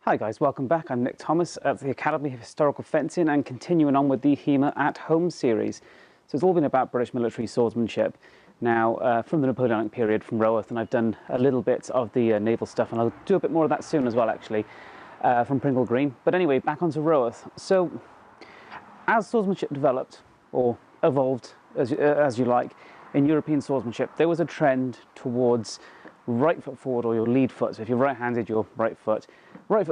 Hi guys, welcome back. I'm Nick Thomas at the Academy of Historical Fencing and continuing on with the HEMA at Home series. So it's all been about British military swordsmanship. Now, from the Napoleonic period, from Roworth, and I've done a little bit of the naval stuff, and I'll do a bit more of that soon as well, actually, from Pringle Green. But anyway, back onto Roworth. So, as swordsmanship developed, or evolved, as you like, in European swordsmanship, there was a trend towards right foot forward, or your lead foot. So if you're right-handed, your right foot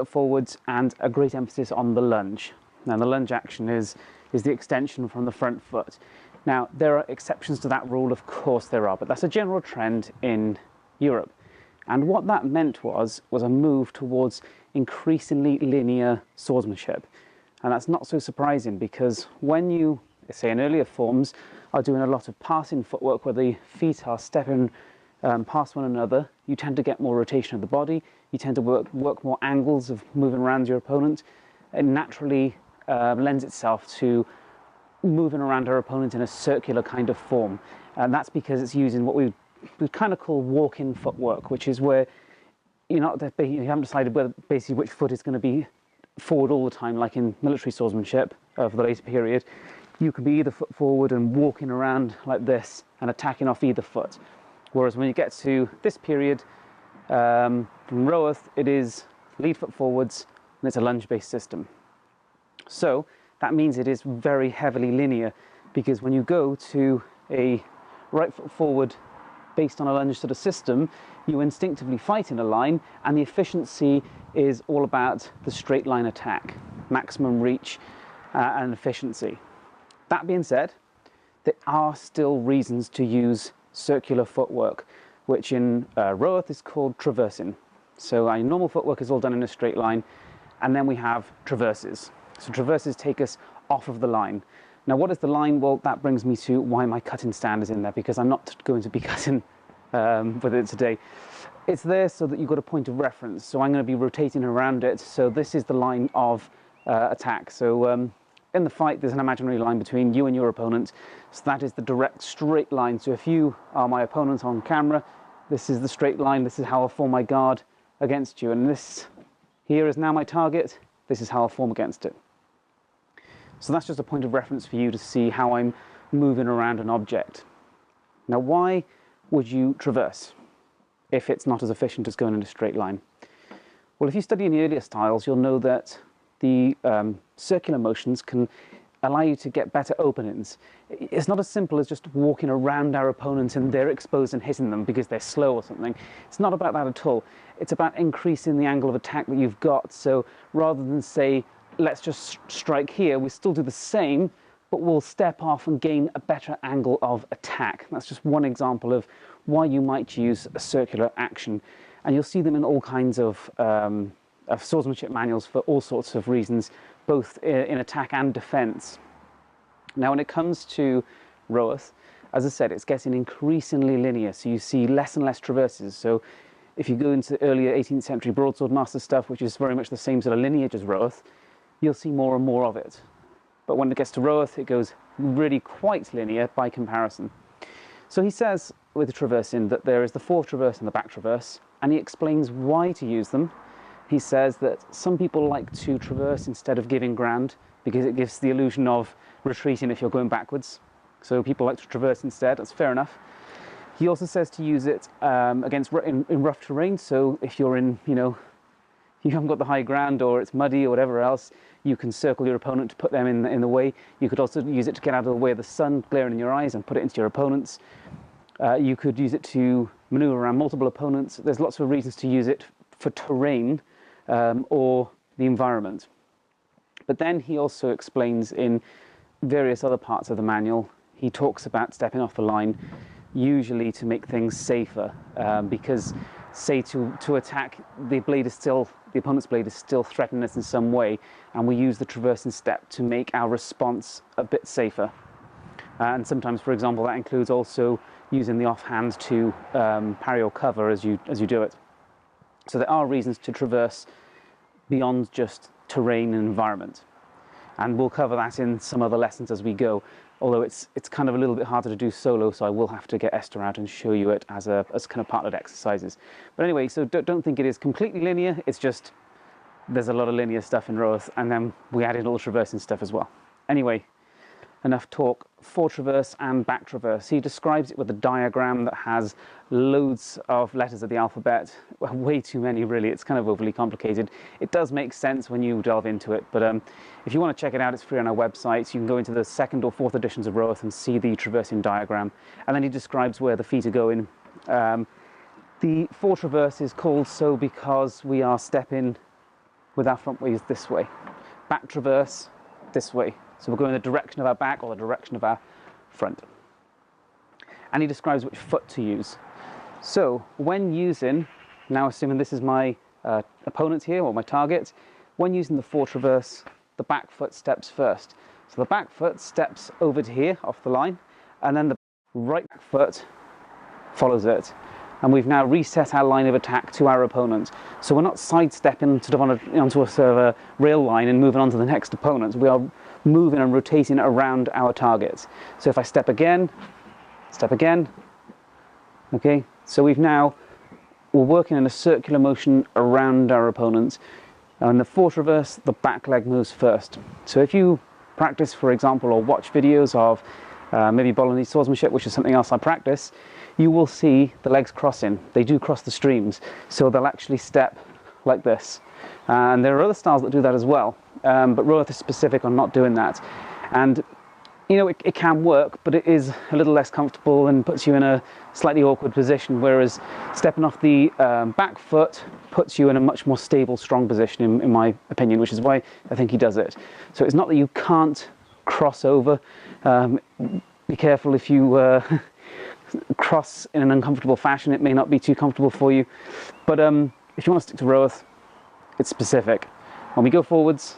forwards, and a great emphasis on the lunge. Now the lunge action is the extension from the front foot. Now there are exceptions to that rule, of course there are, but that's a general trend in Europe. And what that meant was a move towards increasingly linear swordsmanship. And that's not so surprising, because when you, say in earlier forms, are doing a lot of passing footwork where the feet are stepping past one another, you tend to get more rotation of the body, you tend to work more angles of moving around your opponent. It naturally lends itself to moving around our opponent in a circular kind of form. And that's because it's using what we kind of call walk-in footwork, which is where you haven't decided whether basically which foot is going to be forward all the time, like in military swordsmanship for the later period. You can be either foot forward and walking around like this and attacking off either foot. Whereas when you get to this period, from Roworth, it is lead foot forwards, and it's a lunge-based system. So that means it is very heavily linear, because when you go to a right foot forward based on a lunge sort of system, you instinctively fight in a line, and the efficiency is all about the straight line attack, maximum reach and efficiency. That being said, there are still reasons to use circular footwork, which in Roworth is called traversing. So our normal footwork is all done in a straight line, and then we have traverses. So traverses take us off of the line. Now what is the line? Well, that brings me to why my cutting stand is in there, because I'm not going to be cutting with it today. It's there so that you've got a point of reference, so I'm going to be rotating around it. So this is the line of attack. So in the fight, there's an imaginary line between you and your opponent, so that is the direct straight line. So if you are my opponent on camera, this is the straight line, this is how I'll form my guard against you, and this here is now my target, this is how I'll form against it. So that's just a point of reference for you to see how I'm moving around an object. Now why would you traverse if it's not as efficient as going in a straight line? Well, if you study in the earlier styles, you'll know that the circular motions can allow you to get better openings. It's not as simple as just walking around our opponents and they're exposed and hitting them because they're slow or something. It's not about that at all. It's about increasing the angle of attack that you've got. So rather than say, let's just strike here, we still do the same, but we'll step off and gain a better angle of attack. That's just one example of why you might use a circular action. And you'll see them in all kinds of swordsmanship manuals for all sorts of reasons, both in attack and defense. Now when it comes to Roworth, as I said, it's getting increasingly linear, so you see less and less traverses. So if you go into earlier 18th century broadsword master stuff, which is very much the same sort of lineage as Roworth, you'll see more and more of it. But when it gets to Roworth, it goes really quite linear by comparison. So he says with the traversing that there is the forward traverse and the back traverse, and he explains why to use them. He says that some people like to traverse instead of giving ground because it gives the illusion of retreating if you're going backwards. So people like to traverse instead. That's fair enough. He also says to use it in rough terrain. So if you're in, you haven't got the high ground, or it's muddy or whatever else, you can circle your opponent to put them in the way. You could also use it to get out of the way of the sun glaring in your eyes and put it into your opponents. You could use it to maneuver around multiple opponents. There's lots of reasons to use it for terrain or the environment. But then he also explains in various other parts of the manual, he talks about stepping off the line, usually to make things safer, because say to attack, the opponent's blade is still threatening us in some way, and we use the traversing step to make our response a bit safer. And sometimes, for example, that includes also using the offhand to parry or cover as you do it. So there are reasons to traverse beyond just terrain and environment. And we'll cover that in some other lessons as we go, although it's kind of a little bit harder to do solo, so I will have to get Esther out and show you it as kind of partnered exercises. But anyway, so don't think it is completely linear, it's just there's a lot of linear stuff in Roworth, and then we added all the traversing stuff as well. Anyway, enough talk. Fore traverse and back traverse. He describes it with a diagram that has loads of letters of the alphabet. Well, way too many, really. It's kind of overly complicated. It does make sense when you delve into it, but if you want to check it out, it's free on our website. You can go into the 2nd or 4th editions of Roworth and see the traversing diagram, and then he describes where the feet are going. The fore traverse is called so because we are stepping with our front wheels this way. Back traverse, this way. So we're going in the direction of our back or the direction of our front. And he describes which foot to use. So when using, now assuming this is my opponent here, or my target, when using the fore traverse, the back foot steps first. So the back foot steps over to here, off the line, and then the right foot follows it. And we've now reset our line of attack to our opponent. So we're not sidestepping sort of onto a sort of a rail line and moving on to the next opponent. We are moving and rotating around our target. So if I step again, okay? So we're working in a circular motion around our opponent. And the fore traverse, the back leg moves first. So if you practice, for example, or watch videos of maybe Biitish Swordsmanship, which is something else I practice, you will see the legs crossing. They do cross the streams, so they'll actually step like this. And there are other styles that do that as well, but Roworth is specific on not doing that. And you know, it can work, but it is a little less comfortable and puts you in a slightly awkward position, whereas stepping off the back foot puts you in a much more stable, strong position, in my opinion, which is why I think he does it. So it's not that you can't cross over. Be careful if you cross in an uncomfortable fashion. It may not be too comfortable for you, but if you want to stick to Roworth, it's specific. When we go forwards,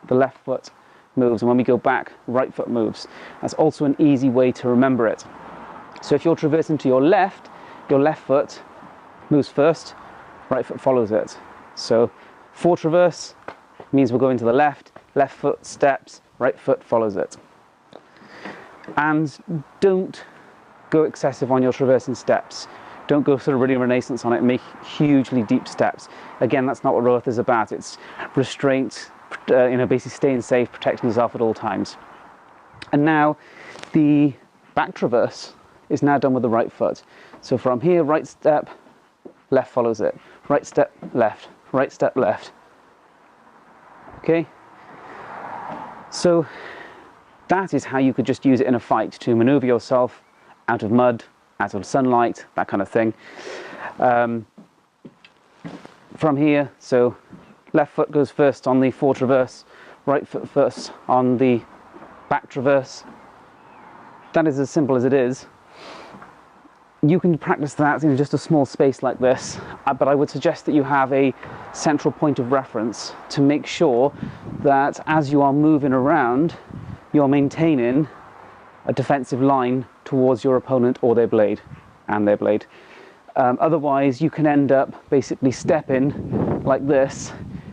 the left foot moves, and when we go back, right foot moves. That's also an easy way to remember it. So if you're traversing to your left foot moves first, right foot follows it. So fore traverse means we're going to the left foot steps, right foot follows it. And don't go excessive on your traversing steps. Don't go sort of really Renaissance on it and make hugely deep steps. Again, that's not what Roworth is about. It's restraint, basically staying safe, protecting yourself at all times. And now the back traverse is now done with the right foot. So from here, right step, left follows it. Right step, left. Right step, left. Okay? So that is how you could just use it in a fight to maneuver yourself out of mud, out of sunlight, that kind of thing. From here, so left foot goes first on the fore traverse, right foot first on the back traverse. That is as simple as it is. You can practice that in just a small space like this, but I would suggest that you have a central point of reference to make sure that as you are moving around, you're maintaining a defensive line towards your opponent or their blade, otherwise you can end up basically stepping like this,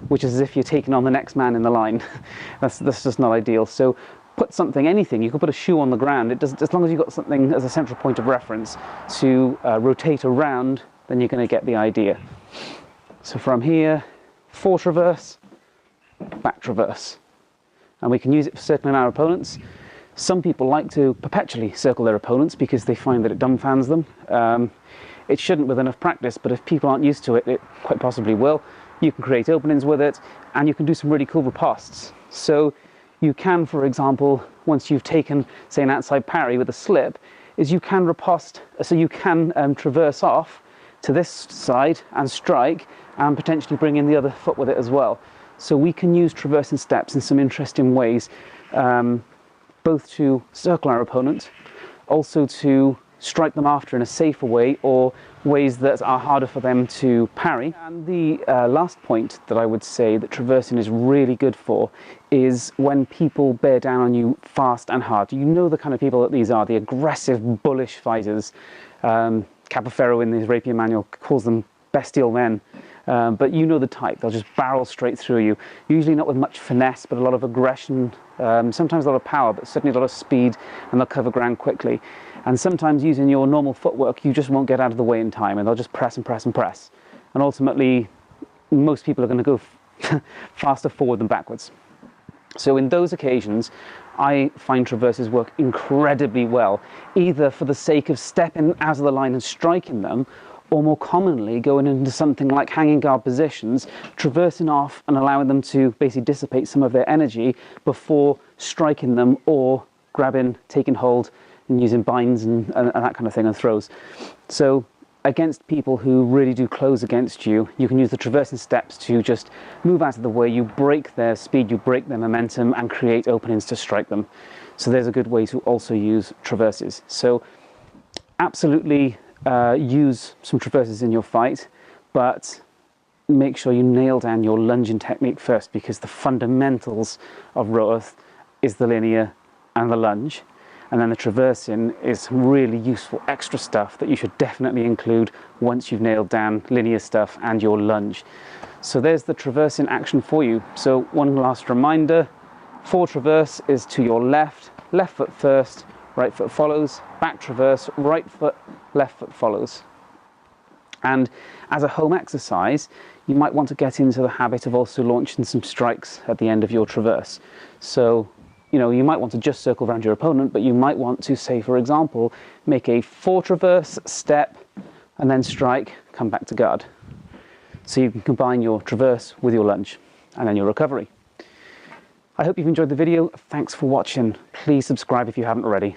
which is as if you're taking on the next man in the line. That's just not ideal. So put something, anything. You can put a shoe on the ground. It does, as long as you've got something as a central point of reference to rotate around, then you're going to get the idea. So from here, fore traverse, back traverse. And we can use it for circling our opponents. Some people like to perpetually circle their opponents because they find that it dumbfounds them. It shouldn't with enough practice, but if people aren't used to it, it quite possibly will. You can create openings with it, and you can do some really cool ripostes. So you can, for example, once you've taken, say, an outside parry with a slip, is you can riposte, so you can traverse off to this side and strike, and potentially bring in the other foot with it as well. So we can use traversing steps in some interesting ways, both to circle our opponent, also to strike them after in a safer way, or ways that are harder for them to parry. And the last point that I would say that traversing is really good for is when people bear down on you fast and hard. You know the kind of people that these are, the aggressive, bullish fighters. Capoferro in his Rapier manual calls them bestial men. But you know the type. They'll just barrel straight through you, usually not with much finesse, but a lot of aggression, sometimes a lot of power, but certainly a lot of speed, and they'll cover ground quickly. And sometimes using your normal footwork, you just won't get out of the way in time, and they'll just press and press and press. And ultimately, most people are going to go faster forward than backwards. So in those occasions, I find traverses work incredibly well, either for the sake of stepping out of the line and striking them, or more commonly going into something like hanging guard positions, traversing off and allowing them to basically dissipate some of their energy before striking them, or grabbing, taking hold and using binds and that kind of thing, and throws. So against people who really do close against you, you can use the traversing steps to just move out of the way. You break their speed, you break their momentum, and create openings to strike them. So there's a good way to also use traverses. So absolutely use some traverses in your fight, but make sure you nail down your lunging technique first, because the fundamentals of Roworth is the linear and the lunge. And then the traversing is some really useful extra stuff that you should definitely include once you've nailed down linear stuff and your lunge. So there's the traversing action for you. So one last reminder, forward traverse is to your left, left foot first, right foot follows, back traverse, right foot, left foot follows. And as a home exercise, you might want to get into the habit of also launching some strikes at the end of your traverse. So you might want to just circle around your opponent, but you might want to, say, for example, make a forward traverse, step, and then strike, come back to guard. So you can combine your traverse with your lunge and then your recovery. I hope you've enjoyed the video. Thanks for watching. Please subscribe if you haven't already.